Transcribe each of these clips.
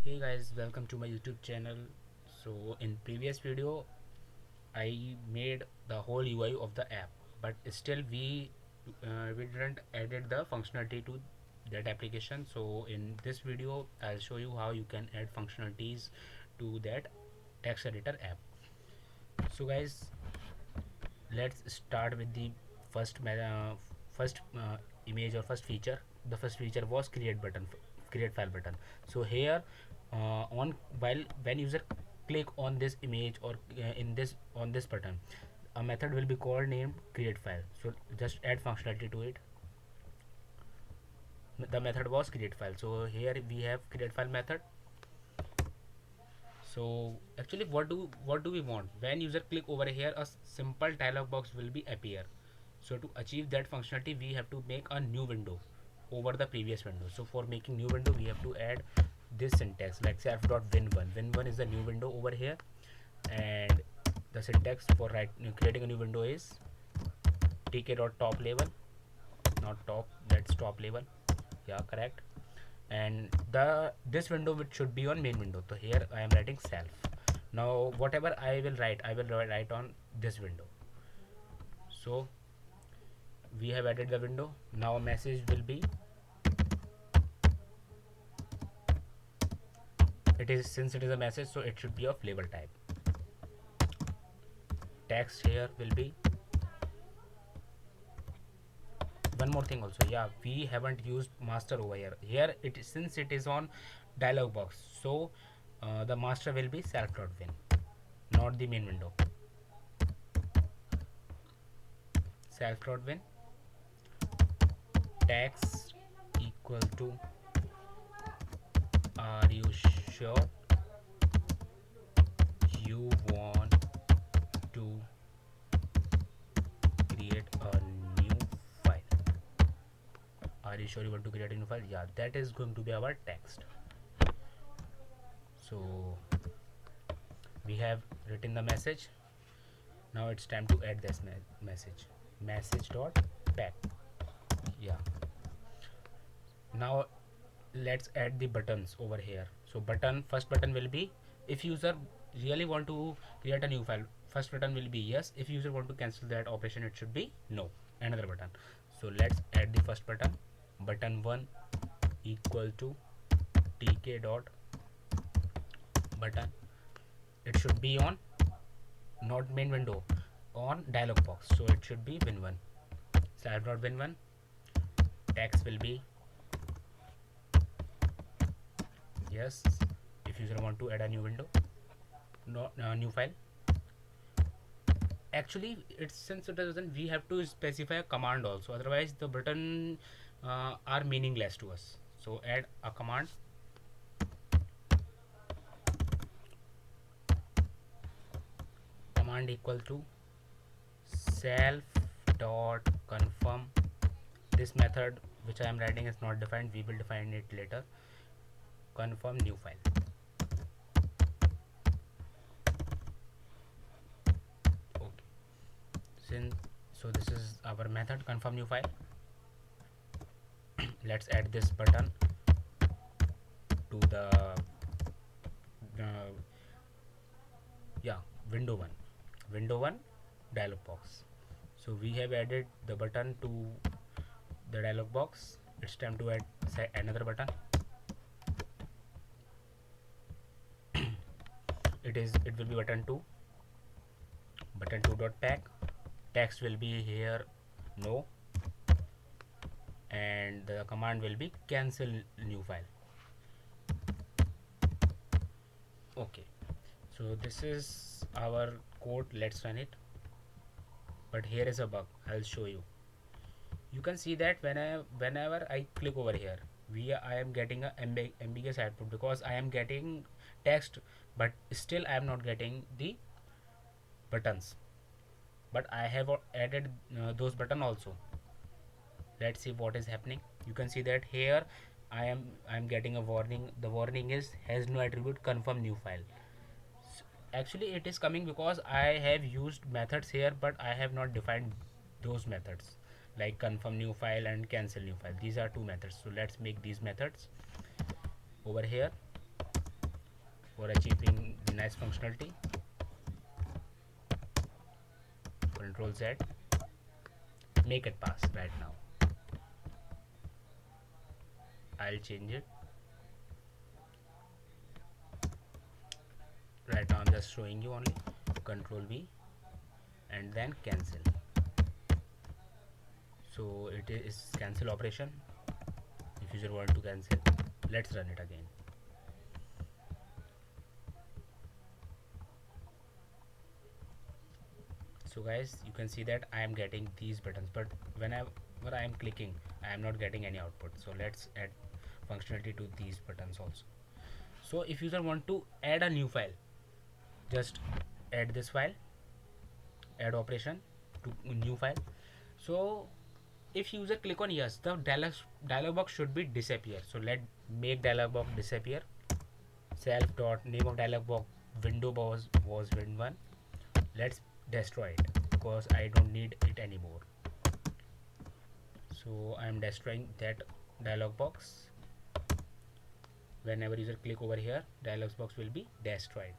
Hey guys, welcome to my YouTube channel. So in previous video I made the whole UI of the app, but still we didn't added the functionality to that application. So in this video I'll show you how you can add functionalities to that text editor app. So guys, let's start with the first image or first feature. The first feature was create file button. So here on while when user click on this image or in this on this button, a method will be called named create file. So just add functionality to it. The method was create file, so here we have create file method. So actually what do we want? When user click over here, a simple dialog box will be appear. So to achieve that functionality we have to make a new window over the previous window. So for making new window we have to add this syntax like self.win1. Win1 is the new window over here, and the syntax for creating a new window is tk.top level, not top, that's top level. Yeah, correct. And the this window which should be on main window, so here I am writing self. Now whatever I will write on this window. So we have added the window. Now a message will be, it is, since it is a message, so it should be of label type. Text here will be, one more thing also, yeah, we haven't used master over here it is, since it is on dialog box, so the master will be self.win, not the main window. Self.win text equal to, are you sure you want to create a new file? Are you sure you want to create a new file? Yeah, that is going to be our text. So we have written the message. Now it's time to add this message dot pack. Yeah, now let's add the buttons over here. So first button will be, if user really want to create a new file, first button will be yes. If user want to cancel that operation, it should be no, another button. So let's add the first button. Button 1 equal to tk dot button. It should be on, not main window, on dialog box, so it should be win1. Self.win1 text will be yes. If user want to add a new window, no, new file. Actually it's, since it doesn't, we have to specify a command also, otherwise the button are meaningless to us. So add a command. Command equal to self dot confirm. This method which I am writing is not defined, we will define it later. Confirm new file. Okay, since, so this is our method confirm new file. Let's add this button to the yeah, window 1 dialog box. So we have added the button to the dialog box. It's time to add another button. It will be button 2. Button 2 dot tag. Text will be here no, and the command will be cancel new file. Okay, so this is our code. Let's run it. But here is a bug, I'll show you. You can see that whenever I click over here, I am getting a ambiguous output because I am getting text, but still I am not getting the buttons. But I have added those button also. Let's see what is happening. You can see that here I am getting a warning. The warning is has no attribute, confirm new file. Actually it is coming because I have used methods here, but I have not defined those methods like confirm new file and cancel new file. These are two methods, so let's make these methods over here. for achieving the nice functionality. Control Z, make it pass right now. I'll change it. Right now I'm just showing you only. Control V and then cancel. So it is cancel operation. If user want to cancel, let's run it again. So guys, you can see that I am getting these buttons, but whenever I am clicking, I am not getting any output. So let's add functionality to these buttons also. So if user want to add a new file, just add this file, add operation to new file. So if user click on yes, the dialog box should be disappear. So let make dialog box disappear. Self dot name of dialog box window was win1. Let's destroy it because I don't need it anymore. So I am destroying that dialog box. Whenever user click over here, dialog box will be destroyed.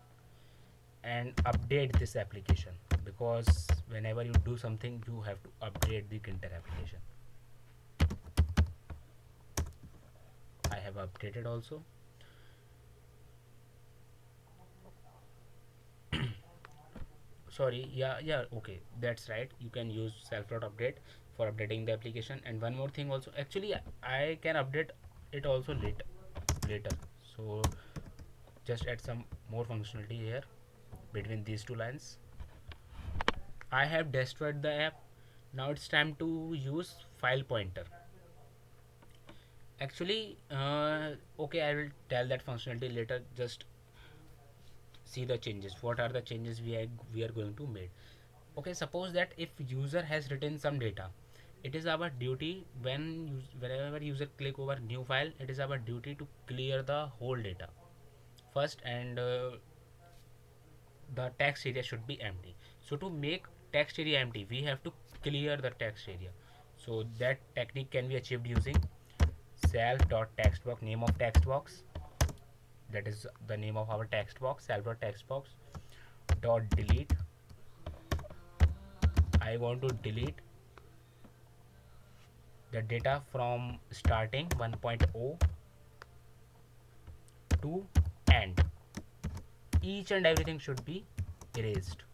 And update this application, because whenever you do something you have to update the Kinter application. I have updated also. Sorry, yeah, okay, that's right, you can use self.update for updating the application. And one more thing also, actually I can update it also later. So just add some more functionality here between these two lines. I have destroyed the app. Now it's time to use file pointer. Actually, okay, I will tell that functionality later. Just see the changes. What are the changes we are going to make? Okay, suppose that if user has written some data, it is our duty whenever user click over new file, it is our duty to clear the whole data first, and the text area should be empty. So to make text area empty, we have to clear the text area. So that technique can be achieved using self.textbox, name of text box, that is the name of our text box, self.textbox dot delete. I want to delete the data from starting 1.0 to end. Each and everything should be erased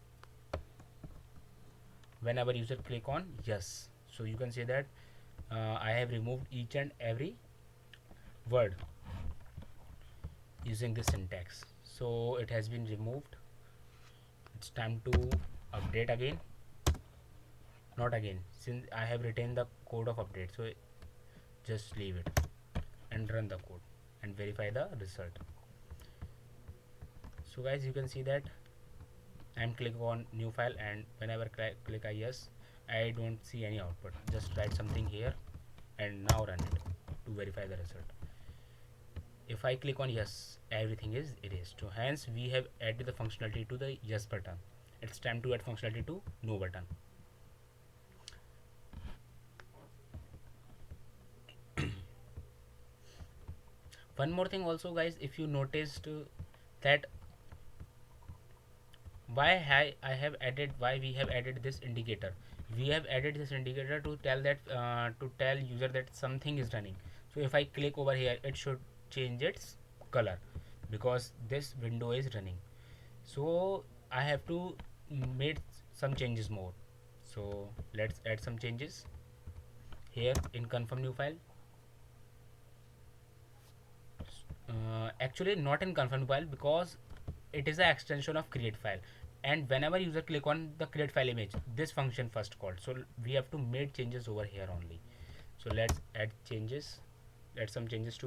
whenever user click on yes. So you can say that I have removed each and every word using this syntax. So it has been removed. It's time to update again. Not again, since I have written the code of update. So just leave it and run the code and verify the result. So guys, you can see that I'm clicking on new file, and whenever click I yes, I don't see any output. Just write something here and now run it to verify the result. If I click on yes, everything is erased. So hence we have added the functionality to the yes button. It's time to add functionality to no button. One more thing also guys, if you noticed that why we have added this indicator. We have added this indicator to tell user that something is running. So if I click over here, it should change its color because this window is running. So I have to make some changes more. So let's add some changes here in confirm new file. Actually not in confirm file, because it is an extension of create file, and whenever user click on the create file image, this function first called. So we have to make changes over here only. So let's add changes, add some changes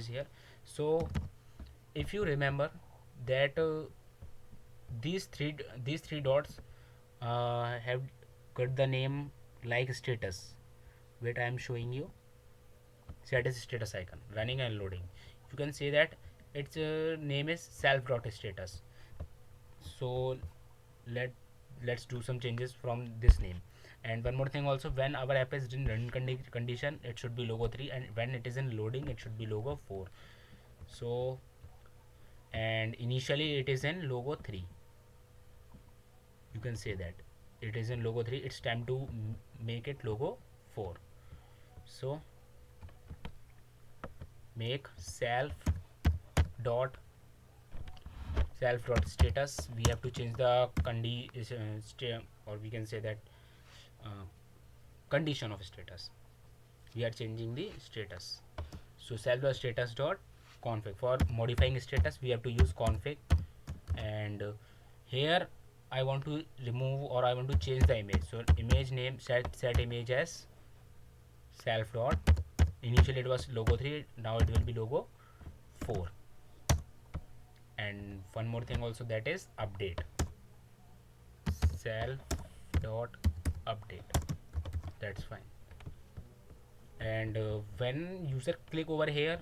here. So if you remember that these three dots have got the name like status. Wait, I am showing you. Status icon running and loading. You can say that its name is self.status. So let's do some changes from this name. And one more thing also, when our app is in run condition, it should be logo 3, and when it is in loading, it should be logo 4. So and initially it is in logo 3. You can say that it is in logo 3. It's time to make it logo 4. So make self dot status. We have to change the or we can say that uh, condition of status. We are changing the status. So self dot status dot config. For modifying status we have to use config, and here I want to remove or I want to change the image. So image name, set image as self dot. Initially it was logo 3, now it will be logo 4. And one more thing also, that is update, self dot update. That's fine. And when user click over here,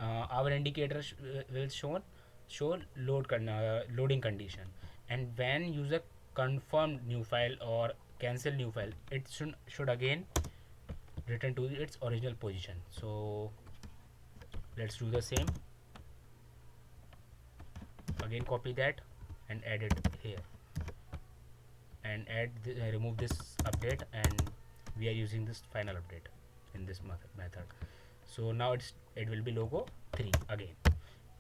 our indicator will show loading condition. And when user confirm new file or cancel new file, it should again return to its original position. So let's do the same. Again copy that and add it here, and remove this update, and we are using this final update in this method. So now it will be logo 3 again.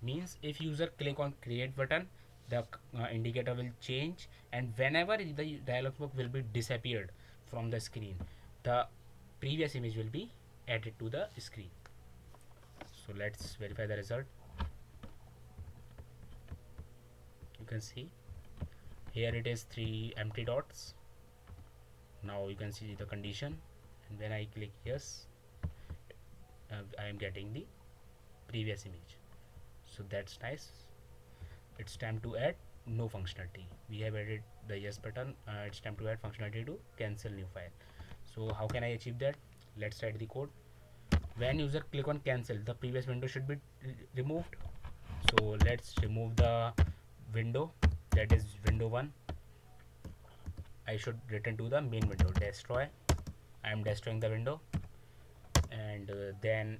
Means if user click on create button, the indicator will change, and whenever the dialog box will be disappeared from the screen, the previous image will be added to the screen. So let's verify the result. You can see here it is 3 empty dots. Now you can see the condition, and when I click yes, I am getting the previous image. So that's nice. It's time to add no functionality. We have added the yes button. It's time to add functionality to cancel new file. So how can I achieve that? Let's write the code. When user click on cancel, the previous window should be removed. So let's remove the window, that is window 1. I should return to the main window, destroy. I am destroying the window. And then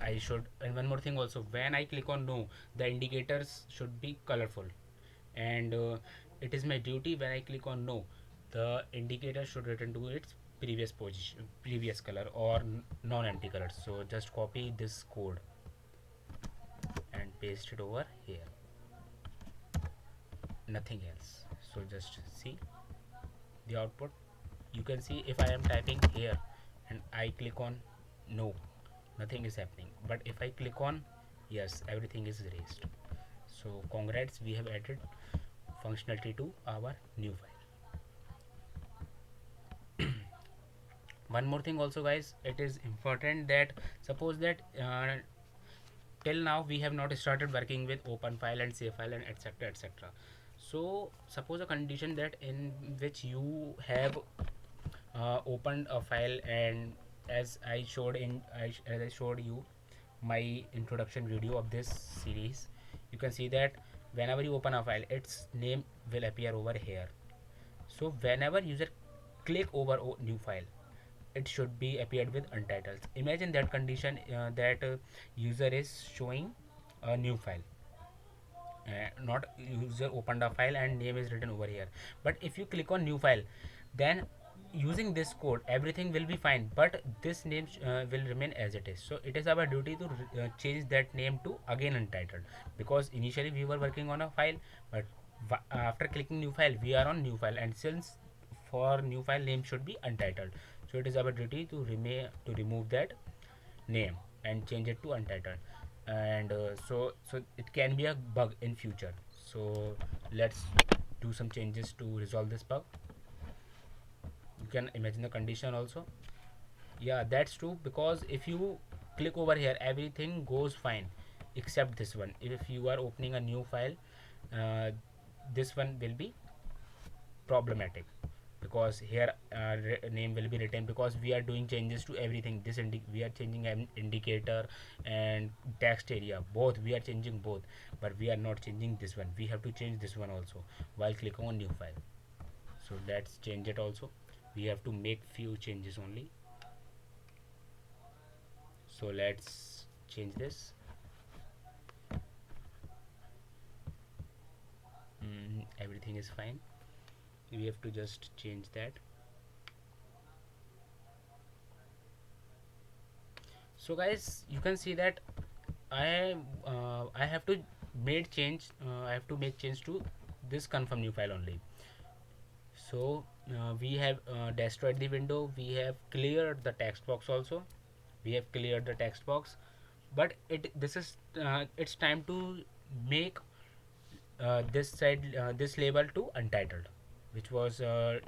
I should, and one more thing also, when I click on no, the indicators should be colorful. And it is my duty, when I click on no, the indicator should return to its previous position, previous color, or non-empty color. So just copy this code and paste it over here. Nothing else. So just see the output. You can see if I am typing here and I click on no, nothing is happening. But if I click on yes, everything is raised. So congrats, we have added functionality to our new file. One more thing also guys, it is important that suppose that till now we have not started working with open file and save file and etc etc. So suppose a condition that in which you have opened a file, and as I showed as I showed you my introduction video of this series, you can see that whenever you open a file, its name will appear over here. So whenever user click over new file, it should be appeared with untitled. Imagine that condition, that user is showing a new file, not user opened a file and name is written over here. But if you click on new file, then using this code everything will be fine, but this name will remain as it is. So it is our duty to change that name to again untitled, because initially we were working on a file, but after clicking new file we are on new file, and since for new file name should be untitled, so it is our duty to remove that name and change it to untitled. And so it can be a bug in future. So let's do some changes to resolve this bug. You can imagine the condition also. Yeah, that's true, because if you click over here everything goes fine except this one. If you are opening a new file, uh, this one will be problematic, because here name will be written, because we are doing changes to everything. We are changing an indicator and text area, both we are changing both, but we are not changing this one. We have to change this one also while clicking on new file. So let's change it also. We have to make few changes only. So let's change this. is fine. We have to just change that. So guys, you can see that I have to I have to make change to this confirm new file only. So we have destroyed the window, we have cleared the text box also, we have cleared the text box, but this is it's time to make this label to untitled, which was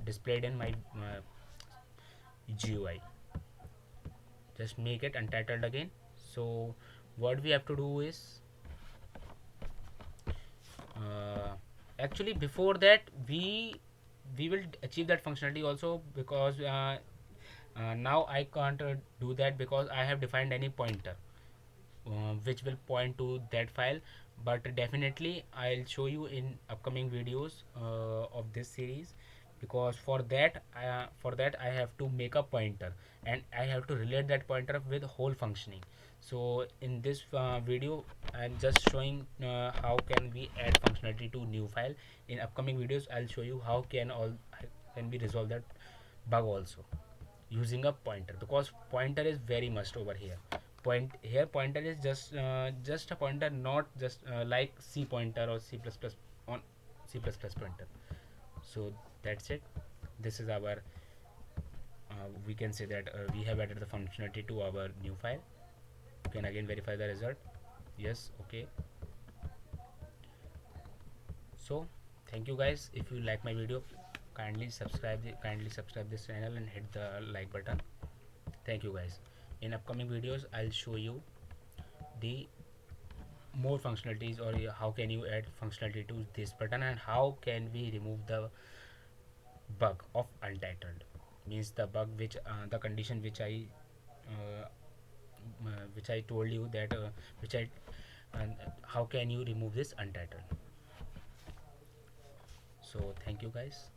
displayed in my GUI. Just make it untitled again. So what we have to do is uh, actually before that we will achieve that functionality also, because now I can't do that because I have defined any pointer which will point to that file. But definitely I'll show you in upcoming videos of this series, because for that I have to make a pointer and I have to relate that pointer with whole functioning. So in this video I'm just showing how can we add functionality to new file. In upcoming videos I'll show you how can we resolve that bug also using a pointer, because pointer is very must over here. Pointer is just a pointer, not just like C pointer or C++ on C++ pointer. So that's it. This is our we can say that we have added the functionality to our new file. You can again verify the result. Yes, okay. So thank you guys. If you like my video, kindly subscribe this channel and hit the like button. Thank you guys. In upcoming videos I'll show you the more functionalities, or how can you add functionality to this button, and how can we remove the bug of untitled, means the bug which the condition uh, which I told you that which I and how can you remove this untitled. So thank you guys.